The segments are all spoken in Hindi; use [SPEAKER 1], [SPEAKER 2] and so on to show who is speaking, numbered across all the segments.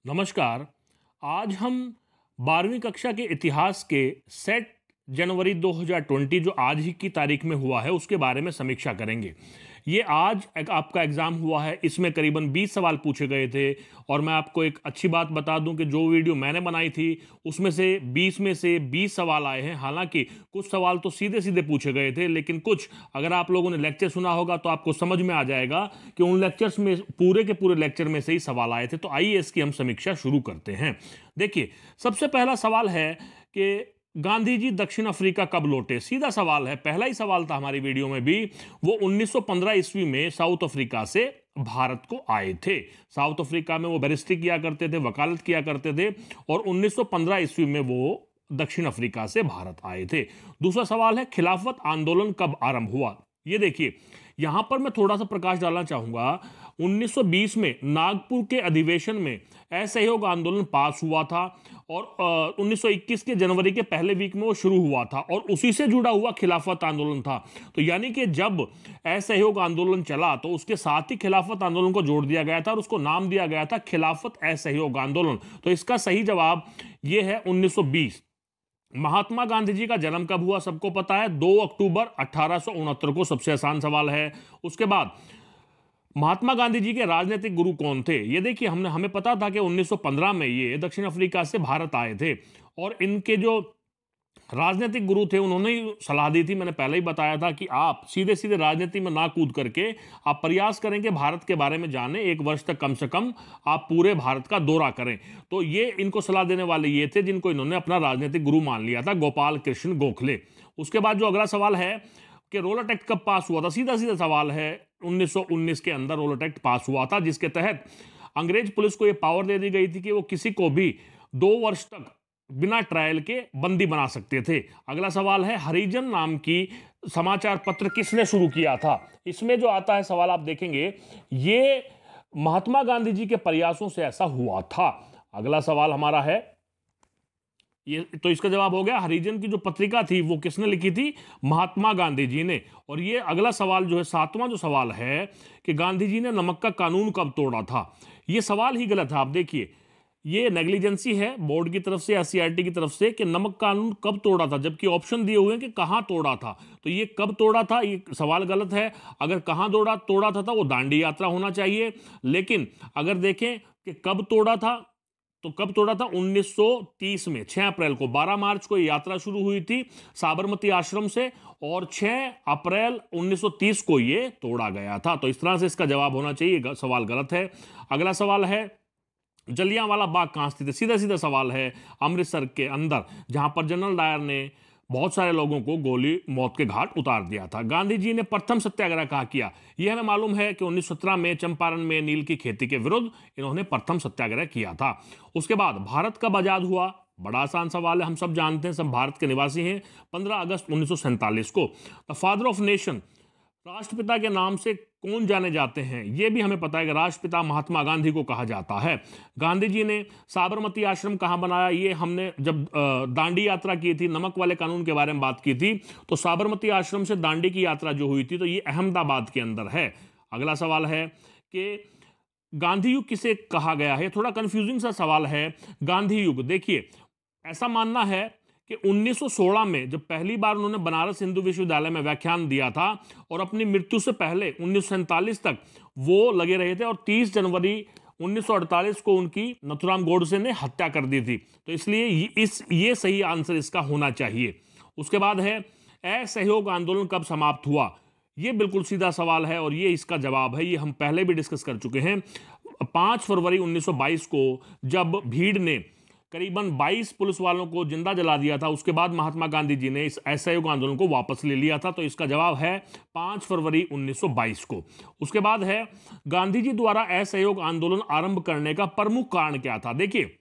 [SPEAKER 1] नमस्कार। आज हम 12वीं कक्षा के इतिहास के सेट जनवरी 2020 जो आज ही की तारीख में हुआ है उसके बारे में समीक्षा करेंगे। ये आज एक आपका एग्ज़ाम हुआ है, इसमें करीबन 20 सवाल पूछे गए थे और मैं आपको एक अच्छी बात बता दूं कि जो वीडियो मैंने बनाई थी उसमें से 20 में से 20 सवाल आए हैं। हालांकि कुछ सवाल तो सीधे सीधे पूछे गए थे, लेकिन कुछ अगर आप लोगों ने लेक्चर सुना होगा तो आपको समझ में आ जाएगा कि उन लेक्चर्स में पूरे के पूरे लेक्चर में से ही सवाल आए थे। तो आइए इसकी हम समीक्षा शुरू करते हैं। देखिए, सबसे पहला सवाल है कि गांधी जी दक्षिण अफ्रीका कब लौटे। सीधा सवाल है, पहला ही सवाल था हमारी वीडियो में भी। वो 1915 ईस्वी में साउथ अफ्रीका से भारत को आए थे। साउथ अफ्रीका में वो बैरिस्ट्री किया करते थे, वकालत किया करते थे और 1915 ईस्वी में वो दक्षिण अफ्रीका से भारत आए थे। दूसरा सवाल है, खिलाफत आंदोलन कब आरंभ हुआ। ये देखिए, यहां पर मैं थोड़ा सा प्रकाश डालना चाहूंगा। 1920 में नागपुर के अधिवेशन में असहयोग आंदोलन पास हुआ था और 1921 के जनवरी के पहले वीक में वो शुरू हुआ था और उसी से जुड़ा हुआ खिलाफत आंदोलन था। तो यानी कि जब असहयोग आंदोलन चला तो उसके साथ ही खिलाफत आंदोलन को जोड़ दिया गया था और उसको नाम दिया गया था खिलाफत असहयोग आंदोलन। तो इसका सही जवाब ये है 1920। महात्मा गांधी जी का जन्म कब हुआ सबको पता है, 2 अक्टूबर 1869 को। सबसे आसान सवाल है। उसके बाद महात्मा गांधी जी के राजनीतिक गुरु कौन थे। ये देखिए, हमें पता था कि 1915 में ये दक्षिण अफ्रीका से भारत आए थे और इनके जो राजनीतिक गुरु थे उन्होंने ही सलाह दी थी। मैंने पहले ही बताया था कि आप सीधे सीधे राजनीति में ना कूद करके आप प्रयास करें कि भारत के बारे में जानें। एक वर्ष तक कम से कम आप पूरे भारत का दौरा करें। तो ये इनको सलाह देने वाले ये थे जिनको इन्होंने अपना राजनीतिक गुरु मान लिया था, गोपाल कृष्ण गोखले। उसके बाद जो अगला सवाल है कि रोलर एक्ट कब पास हुआ था। सीधा सीधा सवाल है, 1919 के अंदर रोलर एक्ट पास हुआ था जिसके तहत अंग्रेज पुलिस को यह पावर दे दी गई थी कि वो किसी को भी 2 वर्ष तक बिना ट्रायल के बंदी बना सकते थे। अगला सवाल है, हरिजन नाम की समाचार पत्र किसने शुरू किया था। इसमें जो आता है सवाल आप देखेंगे, ये महात्मा गांधी जी के प्रयासों से ऐसा हुआ था। अगला सवाल हमारा है ये, तो इसका जवाब हो गया, हरिजन की जो पत्रिका थी वो किसने लिखी थी, महात्मा गांधी जी ने। और ये अगला सवाल जो है, 7वां जो सवाल है कि गांधी जी ने नमक का कानून कब तोड़ा था। ये सवाल ही गलत है। आप देखिए, ये नेग्लिजेंसी है बोर्ड की तरफ से, एससीईआरटी की तरफ से, कि नमक कानून कब तोड़ा था, जबकि ऑप्शन दिए हुए हैं कि कहां तोड़ा था। तो ये कब तोड़ा था, ये सवाल गलत है। अगर कहां तोड़ा था वो दांडी यात्रा होना चाहिए। लेकिन अगर देखें कि कब तोड़ा था, तो कब तोड़ा था, 1930 में 6 अप्रैल को। 12 मार्च को यात्रा शुरू हुई थी साबरमती आश्रम से और 6 अप्रैल 1930 को ये तोड़ा गया था। तो इस तरह से इसका जवाब होना चाहिए। सवाल गलत है। अगला सवाल है, जलियांवाला बाग कहां स्थित है। सीधा सीधा सवाल है, अमृतसर के अंदर, जहां पर जनरल डायर ने बहुत सारे लोगों को गोली मौत के घाट उतार दिया था। गांधी जी ने प्रथम सत्याग्रह कहाँ किया। यह हमें मालूम है कि 1917 में चंपारण में नील की खेती के विरुद्ध इन्होंने प्रथम सत्याग्रह किया था। उसके बाद भारत कब आजाद हुआ। बड़ा आसान सवाल है, हम सब जानते हैं, सब भारत के निवासी हैं। 15 अगस्त 1947 को। द फादर ऑफ नेशन, राष्ट्रपिता के नाम से कौन जाने जाते हैं। यह भी हमें पता है कि राष्ट्रपिता महात्मा गांधी को कहा जाता है। गांधी जी ने साबरमती आश्रम कहां बनाया। ये हमने जब दांडी यात्रा की थी, नमक वाले कानून के बारे में बात की थी, तो साबरमती आश्रम से दांडी की यात्रा जो हुई थी तो ये अहमदाबाद के अंदर है। अगला सवाल है कि गांधी युग किसे कहा गया है। थोड़ा कंफ्यूजिंग सा सवाल है। गांधी युग, देखिए, ऐसा मानना है कि 1916 में जब पहली बार उन्होंने बनारस हिंदू विश्वविद्यालय में व्याख्यान दिया था और अपनी मृत्यु से पहले 1947 तक वो लगे रहे थे और 30 जनवरी 1948 को उनकी नथुराम गोडसे ने हत्या कर दी थी। तो इसलिए ये सही आंसर इसका होना चाहिए। उसके बाद है, असहयोग आंदोलन कब समाप्त हुआ। ये बिल्कुल सीधा सवाल है और ये इसका जवाब है। ये हम पहले भी डिस्कस कर चुके हैं। 5 फरवरी 1922 को जब भीड़ ने करीबन 22 पुलिस वालों को जिंदा जला दिया था, उसके बाद महात्मा गांधी जी ने इस असहयोग आंदोलन को वापस ले लिया था। तो इसका जवाब है 5 फरवरी 1922 को। उसके बाद है, गांधी जी द्वारा असहयोग आंदोलन आरंभ करने का प्रमुख कारण क्या था। देखिए,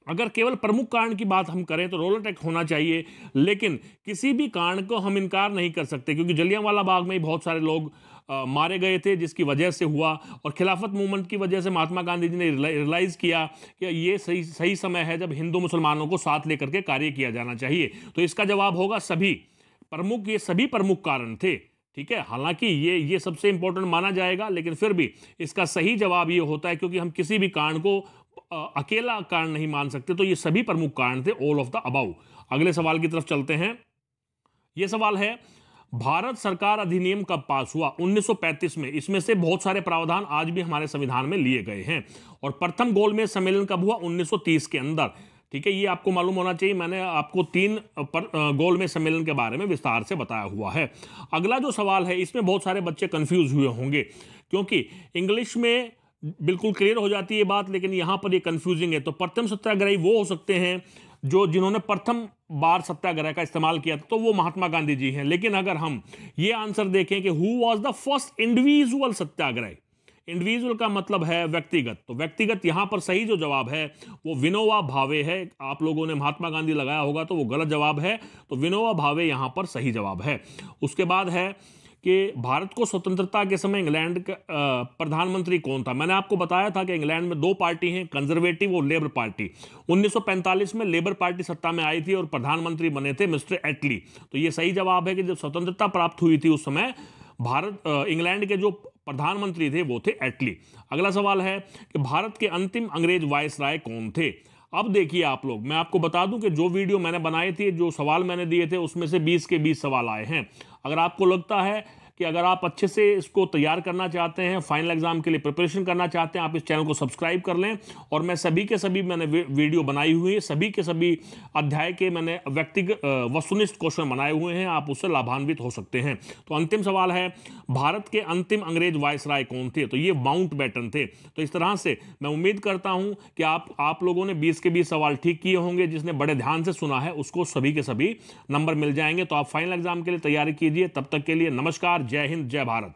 [SPEAKER 1] अगर केवल प्रमुख कारण की बात हम करें तो रोलर एक्ट होना चाहिए, लेकिन किसी भी कारण को हम इनकार नहीं कर सकते क्योंकि जलियांवाला बाग में बहुत सारे लोग मारे गए थे जिसकी वजह से हुआ और खिलाफत मूवमेंट की वजह से महात्मा गांधी जी ने रियलाइज किया कि ये सही समय है जब हिंदू मुसलमानों को साथ लेकर के कार्य किया जाना चाहिए। तो इसका जवाब होगा सभी प्रमुख, ये सभी प्रमुख कारण थे। ठीक है, हालांकि ये सबसे इंपॉर्टेंट माना जाएगा, लेकिन फिर भी इसका सही जवाब ये होता है क्योंकि हम किसी भी कारण को अकेला कारण नहीं मान सकते, तो ये सभी प्रमुख कारण थे, ऑल ऑफ द अबाउ। अगले सवाल की तरफ चलते हैं। यह सवाल है, भारत सरकार अधिनियम कब पास हुआ? 1935 में। इसमें से बहुत सारे प्रावधान आज भी हमारे संविधान में लिए गए हैं। और प्रथम गोलमेज सम्मेलन कब हुआ? 1930 के अंदर। ठीक है, ये आपको मालूम होना चाहिए, मैंने आपको 3 गोलमेज सम्मेलन के बारे में विस्तार से बताया हुआ है। अगला जो सवाल है, इसमें बहुत सारे बच्चे कंफ्यूज हुए होंगे, क्योंकि इंग्लिश में बिल्कुल क्लियर हो जाती है बात, लेकिन यहां पर ये कंफ्यूजिंग है। तो प्रथम सत्याग्रही वो हो सकते हैं जिन्होंने प्रथम बार सत्याग्रह का इस्तेमाल किया, तो वो महात्मा गांधी जी हैं। लेकिन अगर हम ये आंसर देखें कि who was the first individual Satyagraha, individual का मतलब है व्यक्तिगत, तो व्यक्तिगत यहां पर सही जो जवाब है वो विनोबा भावे है। आप लोगों ने महात्मा गांधी लगाया होगा तो वो गलत जवाब है, तो विनोबा भावे यहां पर सही जवाब है। उसके बाद है कि भारत को स्वतंत्रता के समय इंग्लैंड का प्रधानमंत्री कौन था? मैंने आपको बताया था कि इंग्लैंड में 2 पार्टी हैं, कंजर्वेटिव और लेबर पार्टी। 1945 में लेबर पार्टी सत्ता में आई थी और प्रधानमंत्री बने थे मिस्टर एटली। तो ये सही जवाब है कि जब स्वतंत्रता प्राप्त हुई थी उस समय इंग्लैंड के जो प्रधानमंत्री थे वो थे एटली। अगला सवाल है कि भारत के अंतिम अंग्रेज वायसराय कौन थे? अब देखिए आप लोग, मैं आपको बता दूं कि जो वीडियो मैंने बनाई थी, जो सवाल मैंने दिए थे, उसमें से 20 के 20 सवाल आए हैं। अगर आपको लगता है कि अगर आप अच्छे से इसको तैयार करना चाहते हैं, फाइनल एग्जाम के लिए प्रिपरेशन करना चाहते हैं, आप इस चैनल को सब्सक्राइब कर लें। और मैं सभी के सभी मैंने वीडियो बनाई हुई है, सभी के सभी अध्याय के मैंने व्यक्तिगत वस्तुनिष्ठ क्वेश्चन बनाए हुए हैं, आप उससे लाभान्वित हो सकते हैं। तो अंतिम सवाल है, भारत के अंतिम अंग्रेज वायसराय कौन थे? तो ये माउंटबेटन थे। तो इस तरह से मैं उम्मीद करता हूं कि आप लोगों ने 20 के 20 सवाल ठीक किए होंगे। जिसने बड़े ध्यान से सुना है उसको सभी के सभी नंबर मिल जाएंगे। तो आप फाइनल एग्जाम के लिए तैयारी कीजिए। तब तक के लिए नमस्कार, जय हिंद, जय भारत।